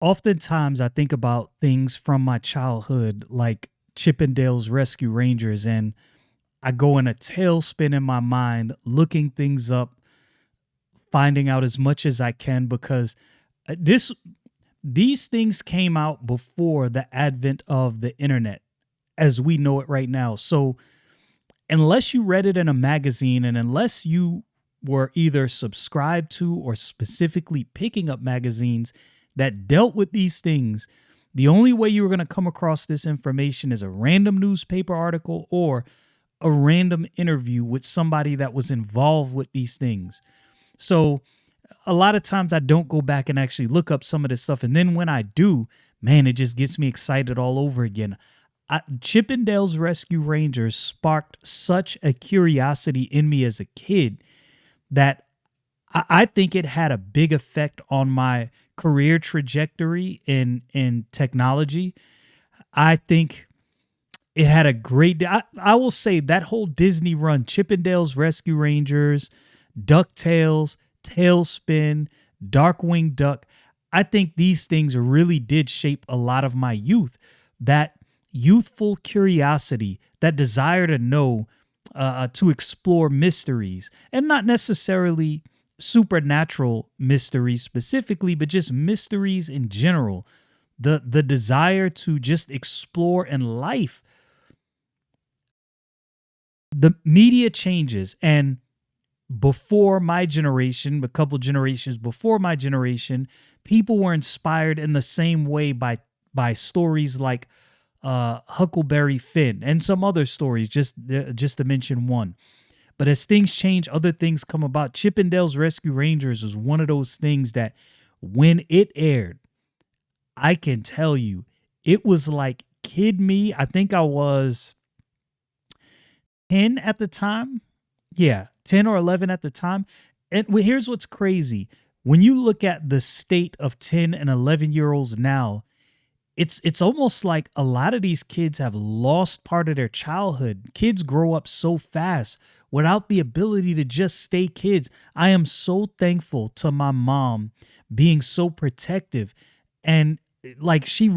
Oftentimes, I think about things from my childhood, like Chippendale's Rescue Rangers, and I go in a tailspin in my mind, looking things up, finding out as much as I can because this these things came out before the advent of the internet as we know it right now. So unless you read it in a magazine and unless you were either subscribed to or specifically picking up magazines that dealt with these things, the only way you were going to come across this information is a random newspaper article or a random interview with somebody that was involved with these things. So a lot of times I don't go back and actually look up some of this stuff. And then when I do, man, it just gets me excited all over again. Chippendale's Rescue Rangers sparked such a curiosity in me as a kid that I think it had a big effect on my career trajectory in technology. I think it had a great. I will say that whole Disney run, Chippendale's Rescue Rangers, DuckTales, TailSpin, Darkwing Duck. I think these things really did shape a lot of my youth. That youthful curiosity, that desire to know, to explore mysteries, and not necessarily supernatural mysteries specifically, but just mysteries in general. The desire to just explore in life. The media changes, and before my generation, a couple generations before my generation, people were inspired in the same way by stories like Huckleberry Finn and some other stories, just to mention one. But as things change, other things come about. Chippendale's Rescue Rangers was one of those things that when it aired, I can tell you, it was like kid me. I think I was 10 at the time. Yeah, 10 or 11 at the time. And here's what's crazy. When you look at the state of 10 and 11-year-olds now, it's almost like a lot of these kids have lost part of their childhood. Kids grow up so fast without the ability to just stay kids. I am so thankful to my mom being so protective, and like she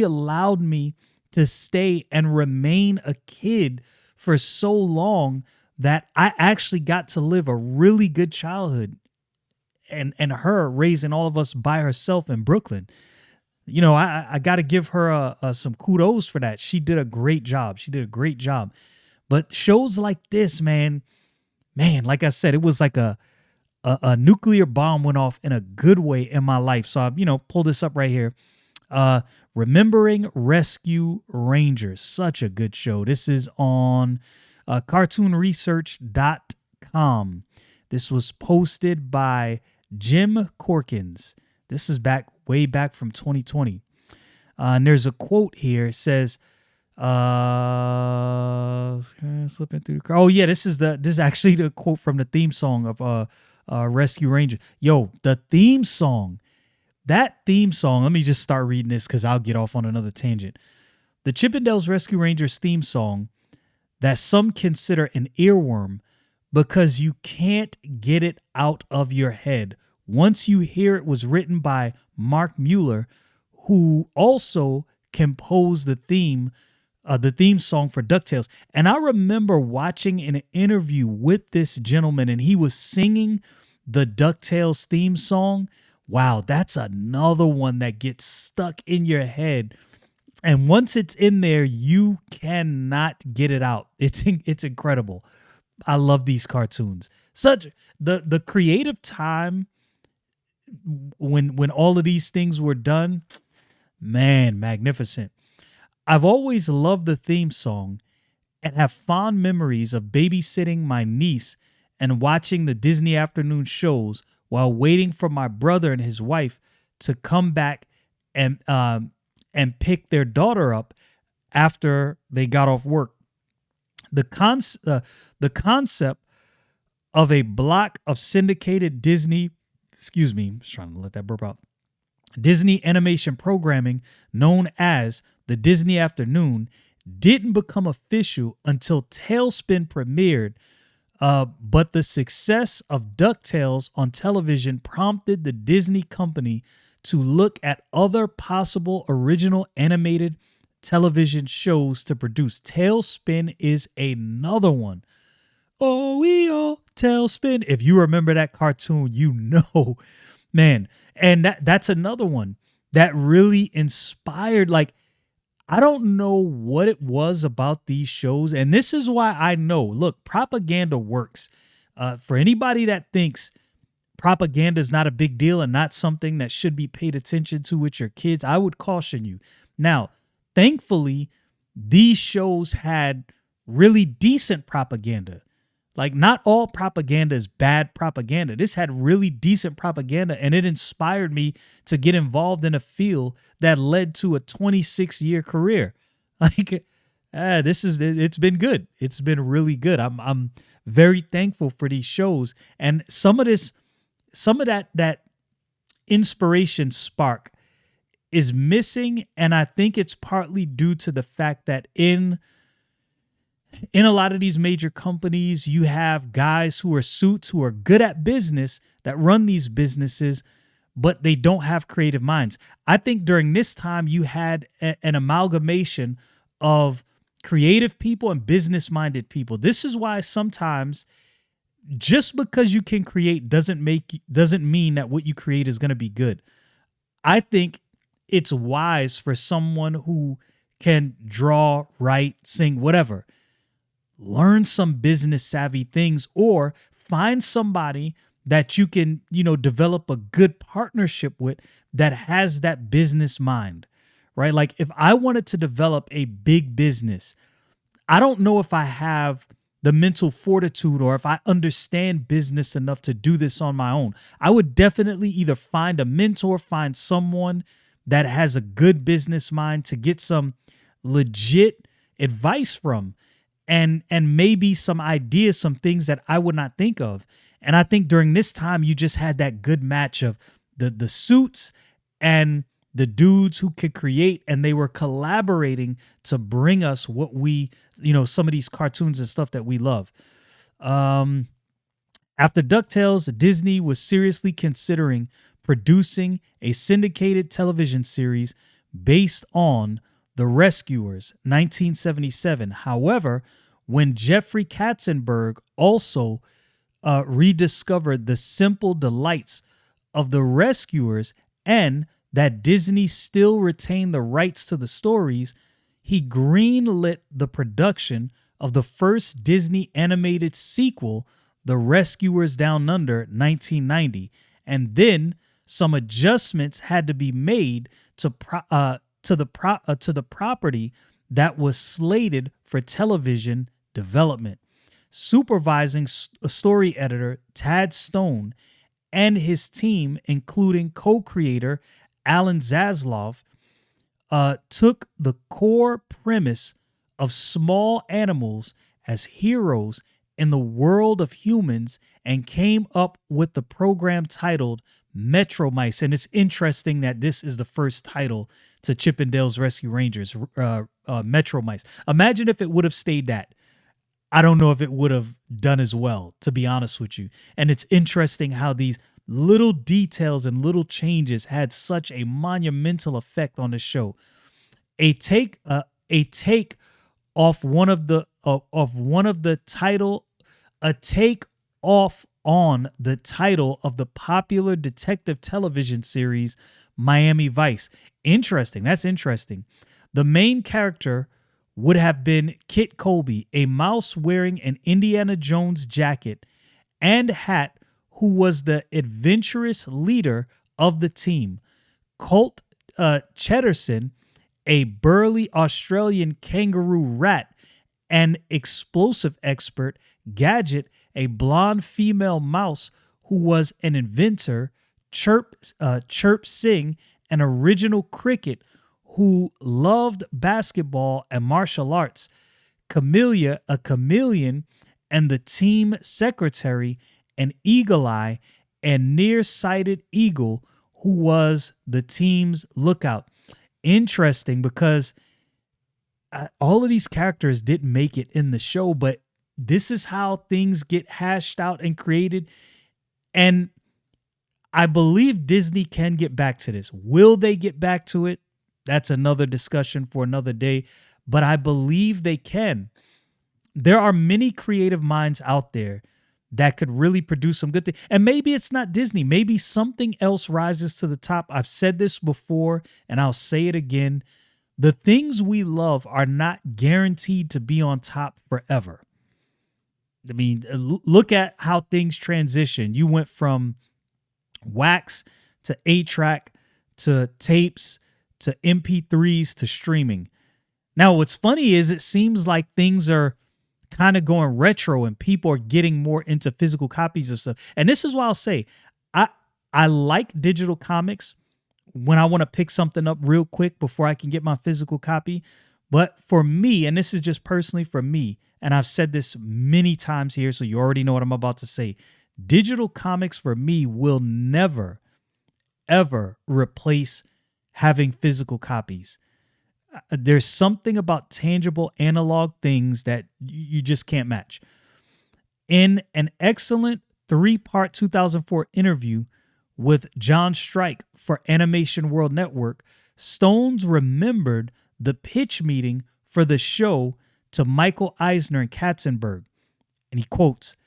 allowed me to stay and remain a kid for so long that I actually got to live a really good childhood, and her raising all of us by herself in Brooklyn. I got to give her some kudos for that. She did a great job. She did a great job. But shows like this, man, like I said, it was like a nuclear bomb went off in a good way in my life. So I, pull this up right here. Uh, Remembering Rescue Rangers, such a good show. This is on cartoonresearch.com. This was posted by Jim Corkins. This is way back from 2020. And there's a quote here. It says, slipping through the oh yeah, this is actually the quote from the theme song of Rescue Ranger. Yo, the theme song. That theme song, let me just start reading this because I'll get off on another tangent. The Chippendales Rescue Rangers theme song that some consider an earworm because you can't get it out of your head. Once you hear it was written by Mark Mueller, who also composed the theme song for DuckTales. And I remember watching an interview with this gentleman, and he was singing the DuckTales theme song. Wow, that's another one that gets stuck in your head. And once it's in there, you cannot get it out. It's incredible. I love these cartoons. Such the creative time when all of these things were done, man, magnificent. I've always loved the theme song and have fond memories of babysitting my niece and watching the Disney afternoon shows while waiting for my brother and his wife to come back and pick their daughter up after they got off work. The concept of a block of syndicated Disney, excuse me, I'm just trying to let that burp out. Disney animation programming known as the Disney Afternoon didn't become official until TailSpin premiered, but the success of DuckTales on television prompted the Disney company to look at other possible original animated television shows to produce. TailSpin is another one. Oh, we all TailSpin. If you remember that cartoon, you know, man. And that's another one that really inspired. Like, I don't know what it was about these shows, and this is why I know. Look, propaganda works. For anybody that thinks propaganda is not a big deal and not something that should be paid attention to with your kids, I would caution you. Now, thankfully, these shows had really decent propaganda. Like, not all propaganda is bad propaganda. This had really decent propaganda, and it inspired me to get involved in a field that led to a 26-year career. Like, it's been good. It's been really good. I'm very thankful for these shows, and some of that inspiration spark is missing, and I think it's partly due to the fact that in a lot of these major companies, you have guys who are suits who are good at business that run these businesses, but they don't have creative minds. I think during this time, you had an amalgamation of creative people and business-minded people. This is why sometimes just because you can create doesn't mean that what you create is going to be good. I think it's wise for someone who can draw, write, sing, whatever, learn some business savvy things, or find somebody that you can, develop a good partnership with that has that business mind, right? Like, if I wanted to develop a big business, I don't know if I have the mental fortitude or if I understand business enough to do this on my own. I would definitely either find a mentor, find someone that has a good business mind to get some legit advice from, and maybe some ideas, some things that I would not think of. And I think during this time, you just had that good match of the suits and the dudes who could create, and they were collaborating to bring us what we, some of these cartoons and stuff that we love. After DuckTales, Disney was seriously considering producing a syndicated television series based on The Rescuers, 1977. However, when Jeffrey Katzenberg also rediscovered the simple delights of The Rescuers and that Disney still retained the rights to the stories, he greenlit the production of the first Disney animated sequel, The Rescuers Down Under, 1990. And then some adjustments had to be made to the property that was slated for television development. Supervising story editor Tad Stone and his team, including co-creator Alan Zaslove, took the core premise of small animals as heroes in the world of humans and came up with the program titled Metro Mice. And it's interesting that this is the first title to Chip and Dale's Rescue Rangers, Metro Mice. Imagine if it would have stayed that. I don't know if it would have done as well, to be honest with you. And it's interesting how these little details and little changes had such a monumental effect on the show. A take off one of the title, a take off on the title of the popular detective television series Miami Vice. Interesting. That's interesting. The main character would have been Kit Colby, a mouse wearing an Indiana Jones jacket and hat, who was the adventurous leader of the team. Colt Cheddarson, a burly Australian kangaroo rat and explosive expert. Gadget, a blonde female mouse who was an inventor. Chirp Singh, an original cricket who loved basketball and martial arts. Camellia, a chameleon, and the team secretary, an eagle eye and nearsighted eagle who was the team's lookout. Interesting, because all of these characters didn't make it in the show, but this is how things get hashed out and created. And I believe Disney can get back to this. Will they get back to it? That's another discussion for another day, but I believe they can. There are many creative minds out there that could really produce some good things. And maybe it's not Disney. Maybe something else rises to the top. I've said this before and I'll say it again. The things we love are not guaranteed to be on top forever. I mean, look at how things transition. You went from wax to 8-track to tapes to MP3s to streaming. Now, what's funny is it seems like things are kind of going retro and people are getting more into physical copies of stuff. And this is why I'll say I like digital comics when I want to pick something up real quick before I can get my physical copy. But for me, and this is just personally for me, and I've said this many times here, so you already know what I'm about to say. Digital comics for me will never, ever replace having physical copies. There's something about tangible analog things that you just can't match. In an excellent 3-part 2004 interview with John Strike for Animation World Network, Stones remembered the pitch meeting for the show to Michael Eisner and Katzenberg. And he quotes,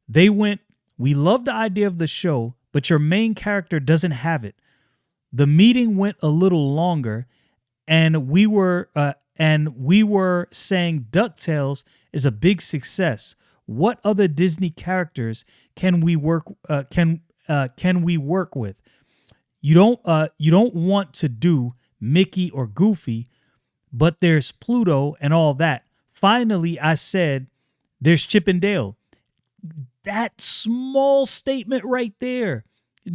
"They went, 'We love the idea of the show, but your main character doesn't have it.' The meeting went a little longer, and we were saying DuckTales is a big success. What other Disney characters can we work with? You don't want to do Mickey or Goofy, but there's Pluto and all that. Finally, I said, there's Chip and Dale." That small statement right there,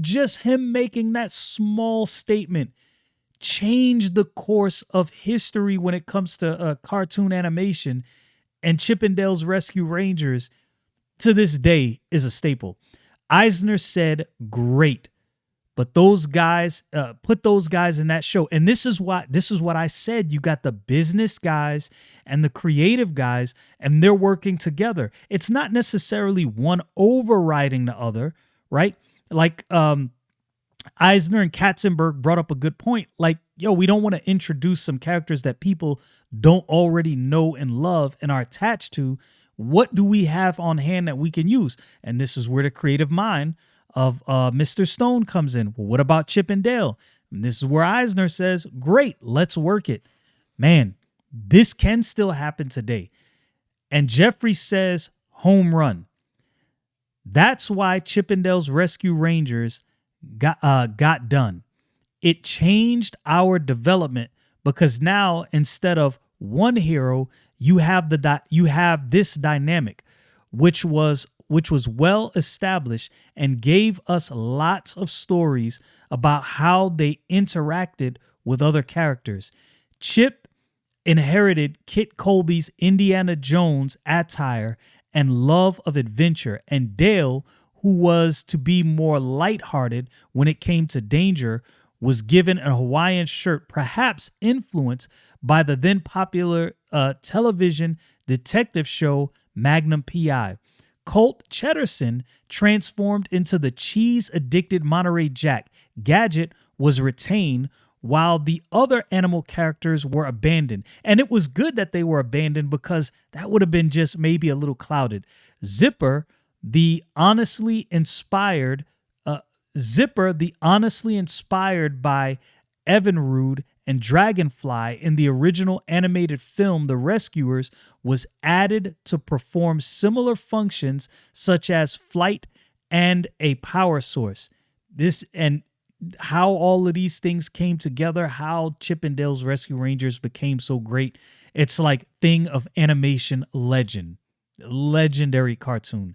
just him making that small statement, changed the course of history when it comes to cartoon animation. And Chip and Dale's Rescue Rangers, to this day, is a staple. Eisner said, "Great, but those guys, put those guys in that show." And this is what I said. You got the business guys and the creative guys, and they're working together. It's not necessarily one overriding the other, right? Like Eisner and Katzenberg brought up a good point. Like, yo, we don't want to introduce some characters that people don't already know and love and are attached to. What do we have on hand that we can use? And this is where the creative mind of Mr. Stone comes in. Well, what about Chip and Dale? And this is where Eisner says, "Great, let's work it." Man, this can still happen today. And Jeffrey says, "Home run." That's why Chip and Dale's Rescue Rangers got done. It changed our development because now instead of one hero, you have this dynamic, which was well established and gave us lots of stories about how they interacted with other characters. Chip inherited Kit Colby's Indiana Jones attire and love of adventure, and Dale, who was to be more lighthearted when it came to danger, was given a Hawaiian shirt, perhaps influenced by the then popular television detective show Magnum P.I. Colt Cheddarson transformed into the cheese-addicted Monterey Jack. Gadget was retained while the other animal characters were abandoned. And it was good that they were abandoned because that would have been just maybe a little clouded. Zipper, the honestly inspired by Evinrude and Dragonfly in the original animated film The Rescuers, was added to perform similar functions such as flight and a power source. This and how all of these things came together, how Chip and Dale's Rescue Rangers became so great. It's like thing of animation legend, legendary cartoon.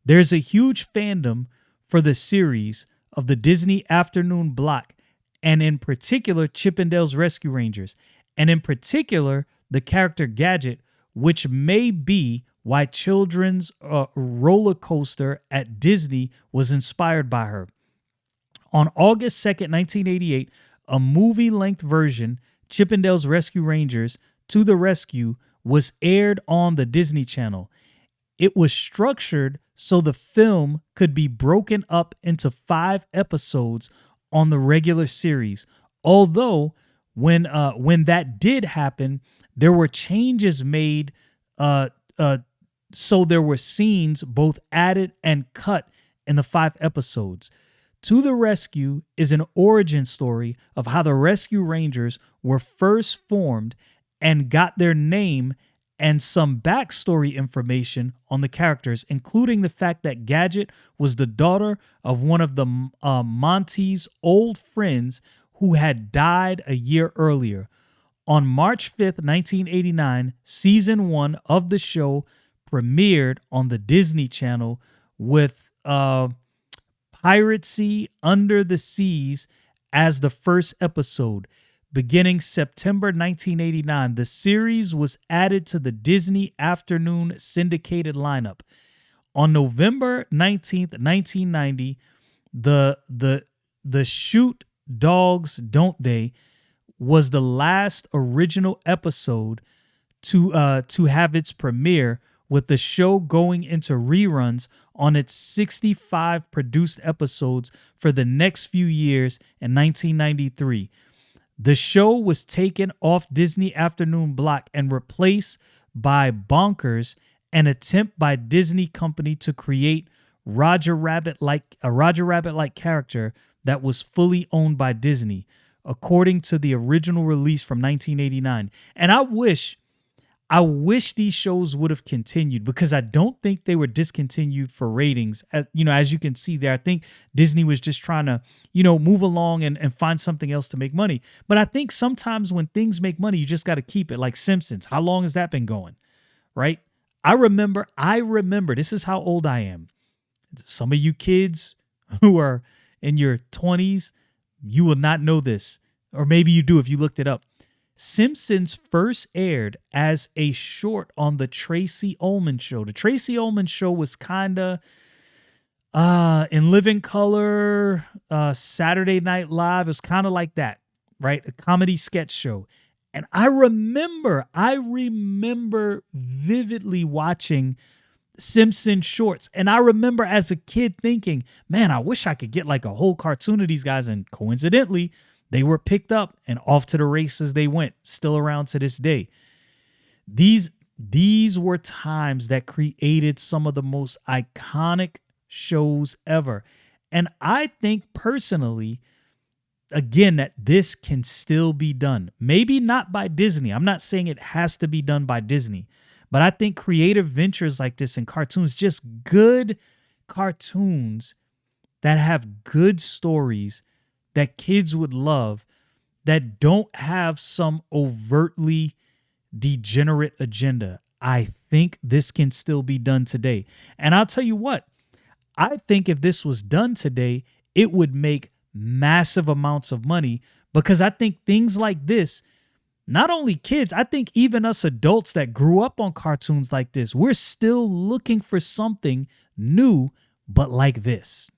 There's a huge fandom for the series of the Disney afternoon block, and in particular Chip and Dale's Rescue Rangers, and in particular the character Gadget, which may be why children's roller coaster at Disney was inspired by her. On August 2nd, 1988, a movie-length version, Chip and Dale's Rescue Rangers: To the Rescue, was aired on the Disney Channel. It was structured so the film could be broken up into 5 episodes on the regular series. Although when that did happen, there were changes made, uh, uh, so there were scenes both added and cut in the 5 episodes. To the Rescue is an origin story of how the Rescue Rangers were first formed and got their name, and some backstory information on the characters, including the fact that Gadget was the daughter of one of the Monty's old friends who had died a year earlier. On March 5th, 1989, season 1 of the show premiered on the Disney Channel with Piracy Under the Seas as the first episode. Beginning September 1989, the series was added to the Disney Afternoon syndicated lineup. On November 19th, 1990, the Shoot Dogs Don't They was the last original episode to have its premiere, with the show going into reruns on its 65 produced episodes for the next few years in 1993. The show was taken off Disney Afternoon block and replaced by Bonkers, an attempt by Disney Company to create a Roger Rabbit-like character that was fully owned by Disney, according to the original release from 1989. And I wish these shows would have continued, because I don't think they were discontinued for ratings. As you can see there, I think Disney was just trying to, move along and find something else to make money. But I think sometimes when things make money, you just got to keep it. Like Simpsons. How long has that been going? Right? I remember, this is how old I am. Some of you kids who are in your 20s, you will not know this. Or maybe you do if you looked it up. Simpsons first aired as a short on the Tracy Ullman Show. The Tracy Ullman Show was kind of in living color, Saturday Night Live. It was kind of like that, right? A comedy sketch show. And I remember vividly watching Simpson shorts. And I remember as a kid thinking, man, I wish I could get like a whole cartoon of these guys. And coincidentally, they were picked up and off to the races they went, still around to this day. These were times that created some of the most iconic shows ever. And I think personally, again, that this can still be done. Maybe not by Disney. I'm not saying it has to be done by Disney. But I think creative ventures like this in cartoons, just good cartoons that have good stories that kids would love, that don't have some overtly degenerate agenda. I think this can still be done today. And I'll tell you what, I think if this was done today, it would make massive amounts of money, because I think things like this, not only kids, I think even us adults that grew up on cartoons like this, we're still looking for something new, but like this.